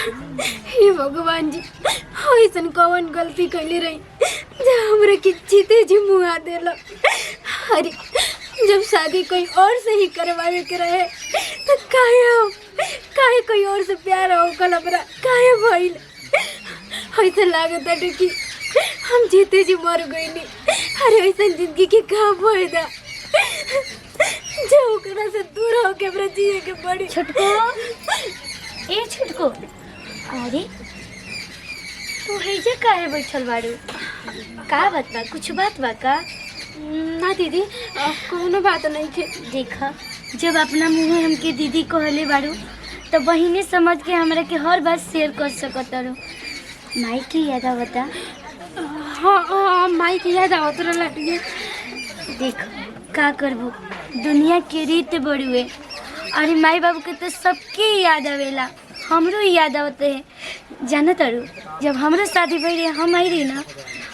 हे भगवान जी, ऐसन कौन गलती कैले रही जब हमरा के जीते जी मुआ देला। अरे जब शादी कोई और से ही करवावे के रहे तो काहे कोई और से प्यार हो कल हमरा काहे भइल। ऐसा लागत है कि हम जीते जी मर गईनी। अरे ऐसा जिंदगी के का फायदा जो ओकरा से दूर होके हमरा जिए के पड़ी। छुटको, ए छुटको, अरे तू हेजे काहे बैठल बाड़ू? का बात बा? कुछ बात बा का? ना दीदी, कोनो बात नहीं थे। देखा, जब अपना मुँह हमके दीदी कहले बाड़ू तो बहिने समझ के हमरा के हर बात शेयर कर सकत रो। माई की याद आवता? हाँ, माई की याद आवत रहला। देख का करबो, दुनिया के रीत बड़ुए। अरे माई बाबू के तो सबके याद आवेला, हमरो याद आवते है। जाना तारू, जब हमरो शादी भई रहे, हम आई रही ना,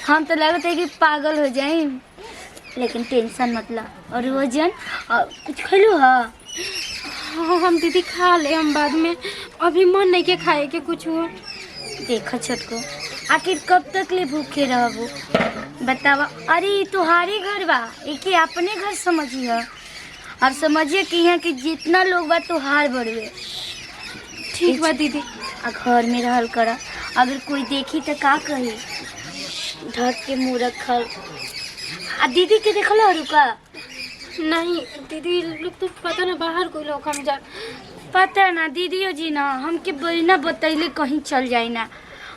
हम तो लगता है कि पागल हो जाए। लेकिन टेंशन मत ला। और वजन कुछ खैलू? हाँ हम दीदी खा ले, हम बाद में, अभी मन नहीं के खाए के कुछ हो। देखा छोटको, आखिर कब तक ले भूखे रहबो बतावा। अरे तुम्हारे घर बा, एके अपने घर समझिए और समझिए कि यहाँ के जितना लोग बा तुहार बड़वे। ठीक बा दीदी। घर में रहल करा, अगर कोई देखी तो का कही? ढक के मुँह रखल। आ दीदी के देखल रुका? नहीं दीदी लोग तो पता ना बाहर कोई लोग हम जा। पता ना दीदियो जी ना हमके बिना बतैले कहीं चल जाए ना।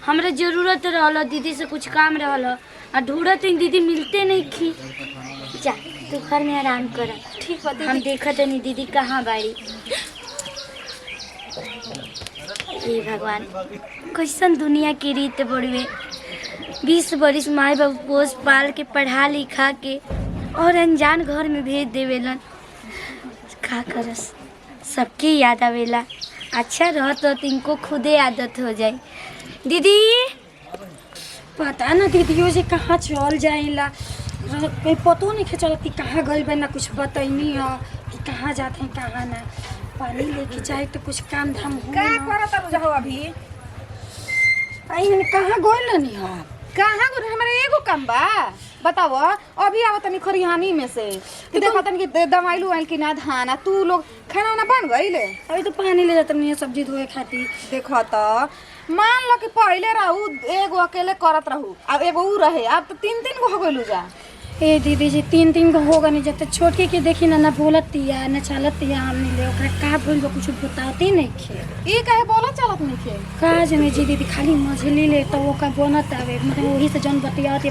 हमरा जरूरत रहल, दीदी से कुछ काम रहल और ढूंढत दीदी मिलते नहीं थी। जा तू घर में आराम कर। ठीक बा दीदी। हम देखत नहीं दीदी कहाँ बाड़ी। हे भगवान, कैसन दुनिया की रीत बड़ुए। 20 बरिस माए बाबू पोस पाल के पढ़ा लिखा के और अनजान घर में भेज देवेलन। का करस, सबके याद आवेला। अच्छा रहत तो इनको खुदे आदत हो जाए। दीदी पता ना दीदियों से कहाँ चल जाएला, कोई पतो नहीं के चलती कहाँ गई बा, ना कुछ बतैनी है कि कहाँ जाते हैं कहाँ ना। पानी लेके जाए तो कुछ काम धाम हो। का करत रहो अभी? आई मैंने कहाँ गई नहीं है। कहाँ गुरु हमारे एगो काम बा बताओ। अभी आवत तनी खरिहानी में से कि देखो तनी कि दवाइलू आइल कि ना धान। तू लोग खाना वाना बन गइले? अभी तो पानी ले जाते नहीं है सब्जी धोए खातिर। देखो तो मान लो कि पहले रहू एगो अकेले करत रहू, अब एगो ऊ रहे, अब तो 3-3 गो हो गइलू जा। ए दीदी जी 3-3 को होगा नहीं। जब तक छोटके के देखी ना बोलतिया ना चलतिया, हमने ले ओकरा का भइल बा कुछ बताते नहीं खे। ई कहे बोला चलत नहीं खे? का जने जी दीदी खाली मझली ले तो ओका बनत आवे, मतलब वही से जन बतियाते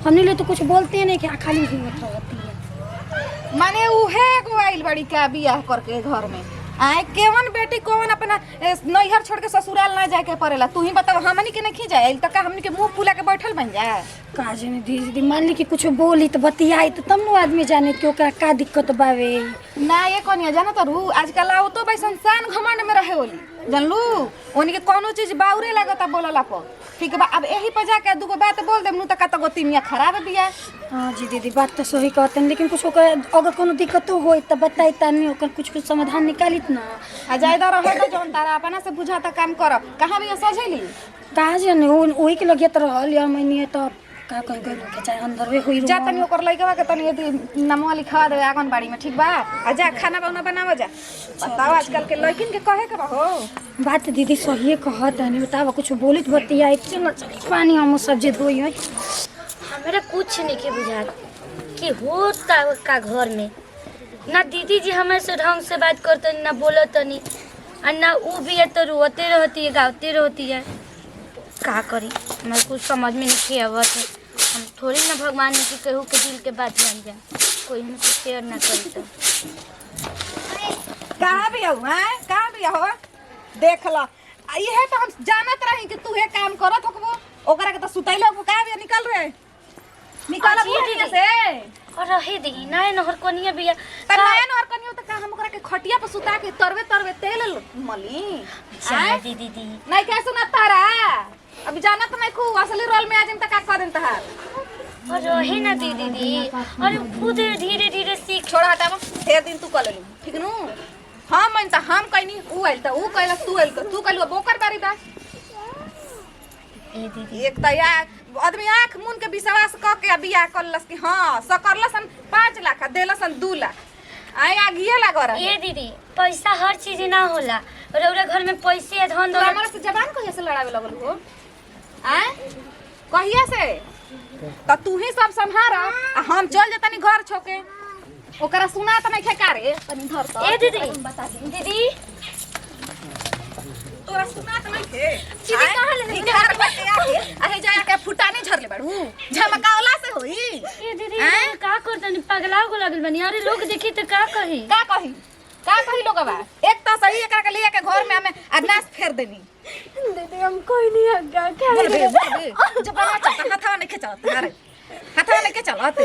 हमने ले तो कुछ बोलते नहीं कि खाली ही होती है। माने उहे एगो आइल बड़ी का बियाह करके घर में आए। केवन बेटी कौन अपना नैहर छोड़ के ससुराल ना जाए के पड़ेला? तू ही बताओ, हमनी के नहीं जाए तो का हमनी के मुंह फुला के बैठल बन जाए? का जने दीदी मान ली कि कुछ बोली तो बतियाई तो तब न आदमी जाने कि ओकरा का दिक्कत बावे। ना ये कौन जाना तारू, आजकल आओ तो भाई संसान घमंड में रहे होली जानलू। उनके कोनो चीज बाउरे लगता बोलला पर। ठीक बा, अब यही पर जाके दूगो बात बोल देमनु त कत गोती मियां खराब बिया। हाँ जी दीदी बात तो सही कहते हैं, लेकिन कुछ ओकर अगर कोनो दिक्कत हो तो बताई तनी ओकर कुछ समाधान निकालित ना। आ जायदा रहे तो जोन तारा अपना से बुझाता काम कर। कहां भी सजेली का जने ओही के लगियत रहल या मैंने तो का कह गइल के चाहे अंदर वे होई जा तनी ओकर लइका के तनी यदि नमवा लिखा दे आंगनबाड़ी में। ठीक बा, आ जा खाना बाना बनावा जा। बताओ आजकल के लड़किन के कहे के हो बात दीदी सही कहत है। बतावा कुछ बोलित बतियाई चल पानी हम सब्जी धोई है। हमारा कुछ नहीं के बुझा कि होता का घर में ना दीदी जी हमारे से ढंग से बात करते ना बोलते नहीं, और ना वो भी है तो रोते रहती है गाते रहती है। का करी, हमारे कुछ समझ में नहीं आवत है। हम थोड़ी ना भगवान की कहूँ के दिल के बात जान जाए, कोई हमसे शेयर ना करी तो। कहां भी हो हैं? कहां भी हो? देख ला, ये तो हम जानत रही कि तू ये काम करत होकबो। ओकरा के तो सुतैले हो का भी निकल रे निकल बुढ़ी से। और रहे दी ना नहर कोनिया बिया त नया नहर कनियो त का हम ओकरा के खटिया पर सुता के तरवे तरवे तेल मली जाए दीदी दी नहीं कैसे ना तारा। अब जानत नहीं खूब असली रोल में आजम त का कर देन तहार। और रहे ना दीदी दी, और खुद धीरे धीरे सीख। छोड़ा हटावा, ढेर दिन तू कर लेलू ठीक नु। हम मन त हम कहनी ऊ आइल त ऊ कहलस तू आइल तू कहलु बोकर बारी बा ए दीदी एक त या आदमी आँख मुन के विश्वास क के बियाह करलस कि हाँ सकरलसन 5 लाख देलसन 2 लाख आए आगिए लागो रहा ए दीदी पैसा हर चीज ना होला रौरा घर में पैसे या धन तो दौलत हमारा से जबान कहिया से लड़ावे लगल हो आए कहिया से त तू ही सब संभार आ हम चल जतनी घर छोके ओकरा सुना त नहीं खेका रे तनी धर त ए दीदी बता दी दीदी तोरा सुना त नहीं खे दीदी कहाँ ले ई घर पे आके अहे जाया के फुटाने झरले बाड़ू झमकावला से होई ए दीदी हैं? का करतनी पगला को लागल बनी अरे लोग देखी त का कही का कही लोगवा एक त सही एकरा के लिए के घर में हमें अनाज फेर देनी दीदी हम कोई नहीं हगा क्या बोल बे जब बना चलता हथवा नहीं खिंचात अरे हथवा नहीं के चलत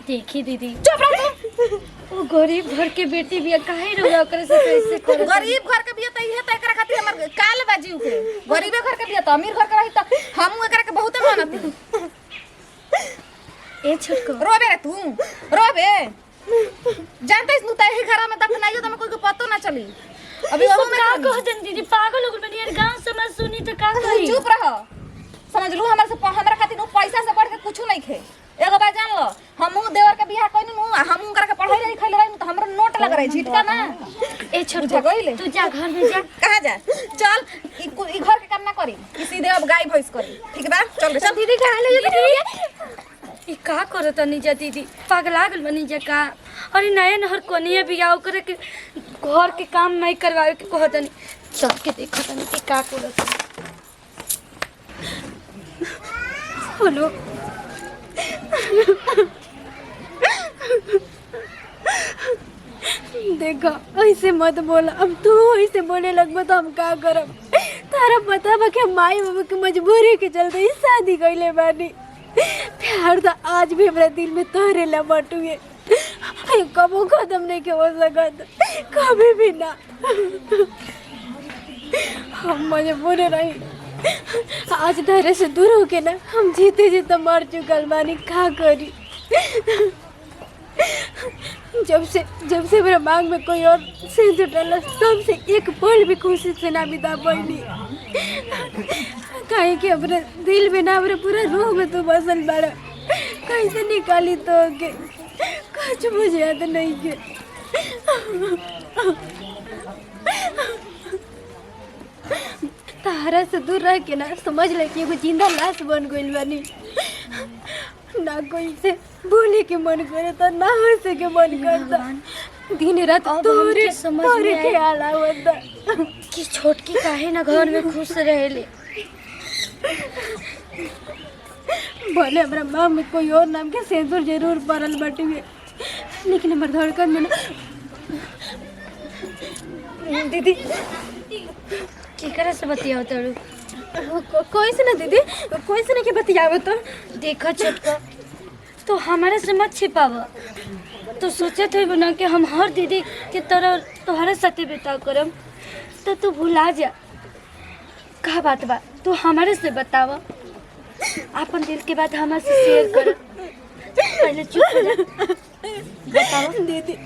देखी दीदी चुप रह तू वो गरीब घर के बेटी भी काहे रौरा ओकरे से कैसे करे गरीब घर के बिया त इहे त एकरा खातिर हमर काल बाजी के गरीबे घर के बिया त अमीर घर के रही त हमहू एकरा के बहुते मानत ए छोटको रोबे रे तू रोबे जानते नु त एही घर में दफनाइयो त कोई को पतो ना चली अभी सब ओहू में का कहानी। कहतन दीदी पागल हो गइल बनी यार गांव समाज सुनी त का तू कही चुप रह समझ लू हमरा खातिर नु पैसा से बढ़ के कुछ नहीं खे एगो बात जान लो हमहू देवर के बियाह कइनी नु हमहू कर के पढ़ाई रही खइले रही त हमरा नोट लग रही झिटका ना ए बुझे छोटको गइले? तू जा घर में जा कहां जा चल ई घर के काम ना करी ई सीधे अब गाय भैंस करी ठीक बा चल रे चल दीदी कहाँ ले ई का करत तनी जा दीदी पगला गइल बनी जा का अरे नया नहर कोनिया बियाह करे के घर के काम नहीं करवावे के कहतनी चल के देखत तनी के का करत हेलो देखो ऐसे मत बोला अब तू ऐसे बोले लगबो तो हम का करब तारा पता बा कि माई बाबू की मजबूरी के चलते ही शादी कइले बानी प्यार तो आज भी हमरा दिल में तोहरे ला बटुए कबो खत्म नहीं के हो सकत कभी भी ना हम मजबूर रही आज डरे से दूर होके ना हम जीते जीते मर चुकल बानी का करी जब से मेरे मांग में कोई और सिंदूर डाला तब से एक पल भी खुशी से ना बिता पाई काहे कि अपने दिल में ना अपने पूरा रूह में तो बसल बाड़ा कैसे निकाली तो के कुछ मुझे याद नहीं के तारा से दूर रह के ना समझ ले कि एगो जिंदा लाश बन गइल बानी ना कोई से बोले के मन करे तो ना हंसे के मन करता दिन रात अब तोरे हमके समझ में तोरे आया। ख्याल आवता कि छोटकी काहे ना घर में खुश रहेले भले हमरा माँ में कोई और नाम के सिंदूर जरूर पड़ल बाटे लेकिन हमर धड़कन में ना दीदी केकरा से बतियाओ तड़ू कोई से ना दीदी कोई से ना के बतियावे तो देखा छोटका तो हमारे से मत छिपाव तो सोचत है ना कि हम हर दीदी के तरह तुम्हारे साथे बिताव करम तो तू भुला जा का बात बा तू हमारे से बताव अपन दिल के बात हमारे से शेयर कर पहले चुप हो जा बताओ दीदी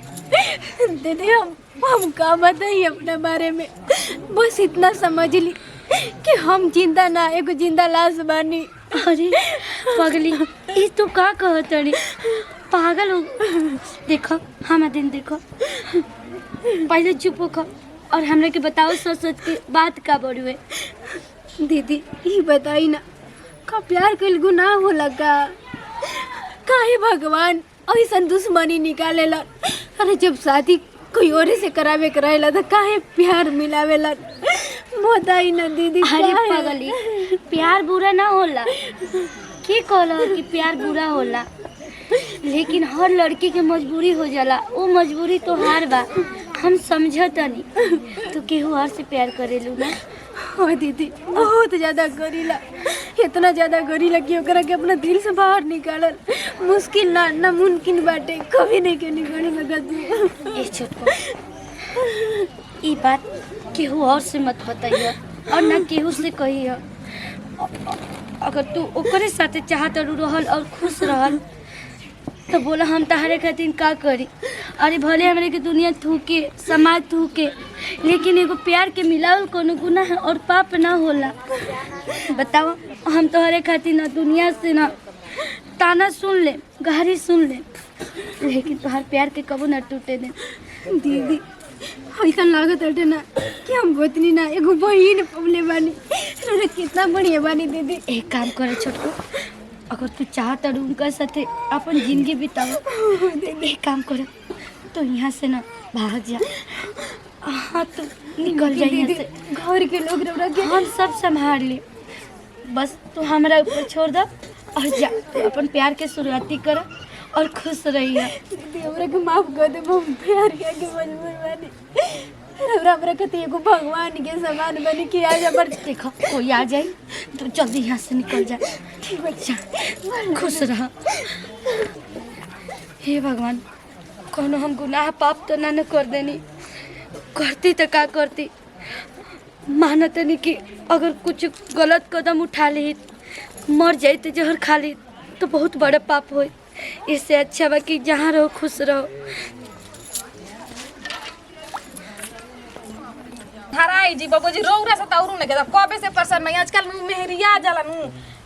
दीदी हम का बताई अपने बारे में बस इतना समझ ली कि हम जिंदा ना एगो जिंदा लाश बानी अरे पगली ये तो का कहत रे पागल हो देखो हमारा दिन देखो पहले चुप हो और हमरा के बताओ सच सच के बात का बड़ुए दीदी ये बताई ना का प्यार कइल गुनाह होला का काहे भगवान ऐसा दुश्मनी निकालेला अरे जब शादी कोई और से करावे करावेला तो काहे प्यार मिलावेला बताई ना दीदी अरे काहे? पगली प्यार बुरा ना होला के कहला कि प्यार बुरा होला लेकिन हर लड़की के मजबूरी हो जाला वो मजबूरी तो हार बा हम समझतनी तो केहू और से प्यार करेलू ना हाँ दीदी बहुत ज्यादा करीला इतना ज्यादा करीला कि ओकरा के अपना दिल से बाहर निकालल मुश्किल ना नामुमकिन बाटे कभी नहीं के निकले लगत ए छोटको ई बात केहू और से मत बताइए और ना केहू से कहिए अगर तू ओकरे साथे चाहत रहल और खुश रहल तो बोला हम तहरे खातिर का करी। अरे भले हमरे के दुनिया थूके समाज थूके, लेकिन एगो प्यार के मिलावल कोनो गुनाह है और पाप ना होला। बताओ हम तोहरे खातिर ना दुनिया से ना ताना सुन ले, गारी सुन ले, लेकिन तोहर प्यार के कबो ना टूटे दे। दीदी ऐसा लागत हटे ना कि हम गोतनी ना एगो बहिन पवले बानी। रे कितना बढ़िया बानी दीदी। एक काम करे छोटको, अगर तू चाहत और उनका साथे अपन जिंदगी बिताओ, एक काम कर तो यहाँ से ना भाग जा। हाँ तो निकल जा यहाँ दीदी से, घर के लोग रौरा के हम सब संभाल ले। बस तू हमारा ऊपर छोड़ दो और जा, तू अपन प्यार के शुरुआती कर और खुश रहिए। दीदी हमरा के माफ कर दे, हम प्यार के मजबूर बानी। रौरा हमरा के एगो भगवान के समान बनी कि आज हमर देखो कोई आ जाए तो जल्दी यहाँ से निकल जा। ठीक है जा, खुश रह। हे भगवान, कोनो हम गुनाह पाप तो ना कर देनी, करती तो का करती। मानत नहीं कि अगर कुछ गलत कदम उठा ली, मर जाए तो जहर खा ली तो बहुत बड़ा पाप हो। इससे अच्छा बा कि जहाँ रहो खुश रहो। हराई जी बाबू जी रौरा से तौरू ने के कबे से परेशान नहीं। आजकल नु मेहरिया जाला नु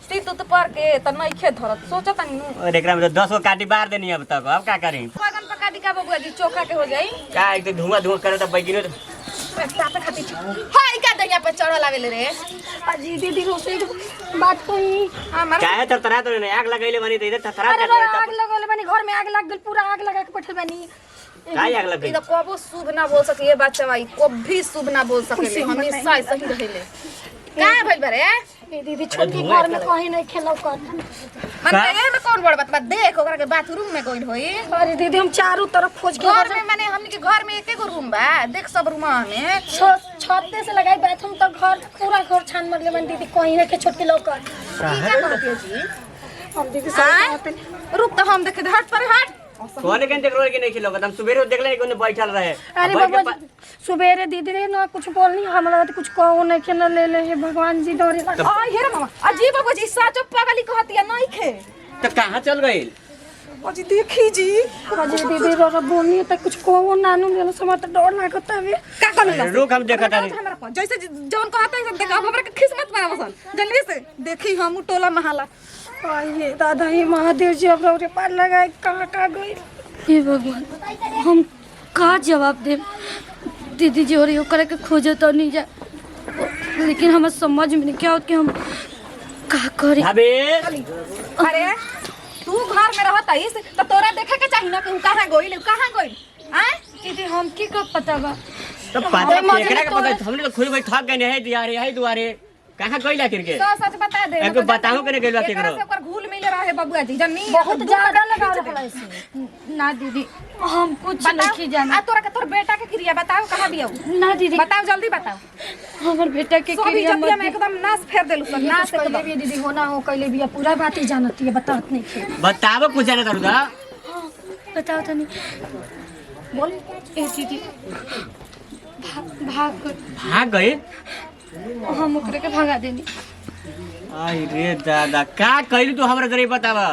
स्थित उत पर के त नहीं खे धरत सोचत नहीं नु। और एकरा में तो 10 गो काटी बार देनी अब तक, अब का करी? लगन पका दी का बाबू जी चोखा के हो जाई का एक तो धुआं धुआं करे तो बैगिनो ताते खाती हाय का दैया पे चढ़ल आवेले रे। अजी दीदी रोसे बात कोई हमार चाहे तो तरह तो नहीं आग लगैले बनी तो इधर थरथरा अरे कर आग लगल बानी, घर में आग लग गइल, पूरा आग लगा के बैठल बानी। काहे आग लग ई गई? तो कबो शुभ ना बोल सके ये बच्चा भाई, कभी शुभ ना बोल सकेले, हमेशा ऐसे ही रहेले। का भइल बारे ए दीदी छोटी घर में कहीं नहीं खेलो कर। मन ए में कौन बड़ बात बा, देख ओकरा के बाथरूम में गइल होई। अरे दीदी हम चारों तरफ खोज के घर में माने हमनी के घर में एके गो रूम बा, देख सब रूम में छत से लगाई बाथरूम तक घर पूरा घर छान मरले बानी दीदी, कहीं नहीं के छोटी लोग कर। की का कहतियो जी? हम दीदी आय? सब रुक तो हम देखे हट पर हट। कोने के देख रोए के नहीं खिलो हम सुबह देखले कोने बैठल रहे। अरे बाबा सुबेरे दीदी रे ना कुछ बोलनी, हमरा तो कुछ कहो नहीं के ना ले ले हे भगवान जी डरे लग। आ हे रे मामा अजीब बाबू जी साचो पागली कहतिया नहीं खे। तो कहां चल गई? अजी देखी जी अजय दीदी रो बोलनी त कुछ कहो नानू मेरा समझ तो डर लागत हवे। का कहलू रुक हम देखत तानी। हमरा पर जैसे जवन कहता है सब देखा हमरा के किस्मत में आवसन जल्दी से देखी हम टोला महाला। आइए दादा ही महादेव जी अब रे पार लगाए कहां का गई। हे भगवान, हम का जवाब दे? दीदी जी और ओकरा के खोजे तो नहीं जा, लेकिन हमें समझ में नहीं क्या होत कि हम का करी। भाभी अरे तू घर में रहत आइस तो तोरा देखे के चाहिए ना कि कहां गइल आय। दीदी हम की का पता बा? तो पता एकरा के पता हमने तो खुद भाई थक गए है दुआरे है दुआरे कहां गइला तिरके? सच बता दे एको बताओ के गइला एकरा तिकरो? से ओकर घूल मिल रहे बबुआ जी जन्नी बहुत ज्यादा लगा रहला इसे। ना दीदी हम कुछ बताओ नहीं जाना। आ तोरा के तोर बेटा के क्रिया बताओ कहां बियाऊ? ना दीदी, बताओ जल्दी बताओ। हमर बेटा के सब क्रिया इज्जतिया मत में एकदम नाश फेर देलु सब नाश कइले एकदम। भी दीदी होना हो कइले भी पूरा बात ही जानती है, बतात नहीं थे। बताओ कुछ जाने तारू दा। बताओ तो नहीं। बोल ए दीदी भाग गए? हम ओकरे के भगा देनी। आई रे दादा का कइली तू हमरा जरे बतावा।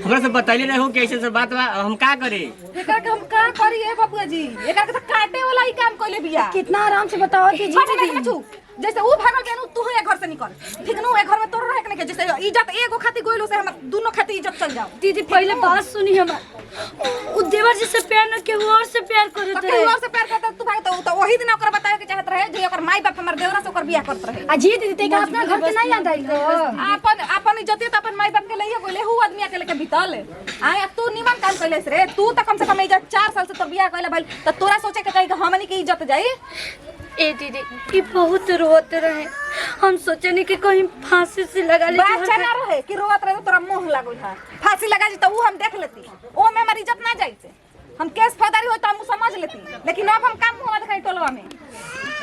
हमरा से बतैली नहीं हो कैसे से बात बा, हम का करे? एकरा के हम का करी ए बबुआ जी? एकरा के तो काटे वाला ही काम कइले बिया। कितना आराम से बताओ कि जी छोटे देख मचू जैसे ऊ भागल बेनु तू है घर से निकल ठीक नु ए घर में तोर रहे के नहीं के जैसे इज्जत एगो खाती गोइलो से हमर दोनों खाती इज्जत चल जाओ। दीदी पहले बात सुनी हमार। उ देवर जी से प्यार न के और से प्यार करत तो रहे। और से प्यार करता तू भाई तो वही दिन ओकर बताए के चाहत रहे जे ओकर माई बाप हमर देवरा से ओकर बियाह करत रहे। अजी दीदी ते अपना घर के नहीं याद आई को। अपन इज्जत तो अपन माई बाप के लिए गोले हु आदमी के लेके बीतल आय तू निमन काम कइलेस रे। तू तो कम से कम इज्जत 4 साल से तोर बियाह कइले भाई तो तोरा सोचे के चाहिए कि हमनी के इज्जत जाई। ए दीदी ये बहुत रोते रहे, हम सोचे नहीं कि कहीं फांसी से लगा ले। बात ना रहे कि रोवत रहे तो तोरा मुंह लागल है फांसी लगा जी तो ऊ हम देख लेती ओ में हमारी इज्जत ना जाई से हम केस फौजदारी हो तो हम समझ लेती लेकिन अब हम काम हुआ दिखाई टोलवा में।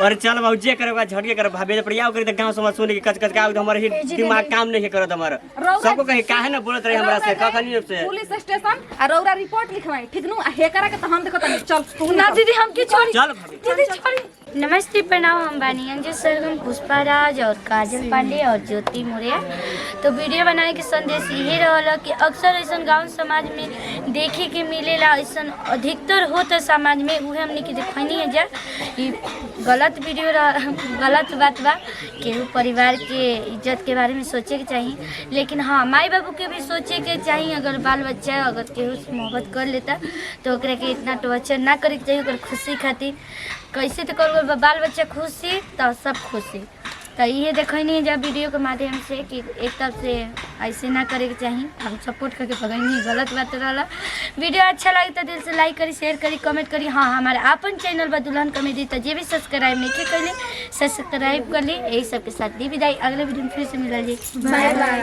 और चल बाबू जे करे झटके करे भाभी जे प्रयाव करे त गांव समाज सुने के कच का हमारे दिमाग काम नहीं करत हमारा। सबको कहे काहे ना बोलत रहे हमरा से कखनी से पुलिस स्टेशन और रौरा रिपोर्ट लिखवाई ठीक नु आ हे करा के तो हम देखो तनी चल तू ना दीदी हम की छोड़ी। चल भाभी दीदी छोड़ी। नमस्ते प्रणाम, हम बानी अंजू सरगम, पुष्पा राज और काजल पांडे और ज्योति मौर्य। तो वीडियो बनाने के संदेश यही रहला कि अक्सर ऐसा गांव समाज में देखे के मिलेला, ऐसा अधिकतर होता समाज में, उहे हमने के देखनी है जा कि गलत वीडियो गलत बात बा। केहू परिवार के इज्जत के बारे में सोचे के चाहिए, लेकिन हाँ माई बाबू के भी सोचे के चाहिए। अगर बाल बच्चा अगर केहू से मोहब्बत कर लेता तो ओकरा के इतना टॉर्चर ना करे के चाहिए। ओकर खुशी खातिर कैसे तो कर बाल बच्चा खुशी तो सब खुशी। तो ये देखनी है जब वीडियो के माध्यम से कि एक तरफ से ऐसे ना करे के चाहिए, हम सपोर्ट करके भगनी गलत बात रहा। वीडियो अच्छा लगे तो दिल से लाइक करी, शेयर करी, कमेंट करी। हाँ हमारे अपन चैनल बा दुल्हन कॉमेडी, तो जे भी सब्सक्राइब नहीं कर ली सब्सक्राइब कर ली। यही सबके साथ दी विदाई, अगले वीडियो में फिर से मिला जी। Bye by.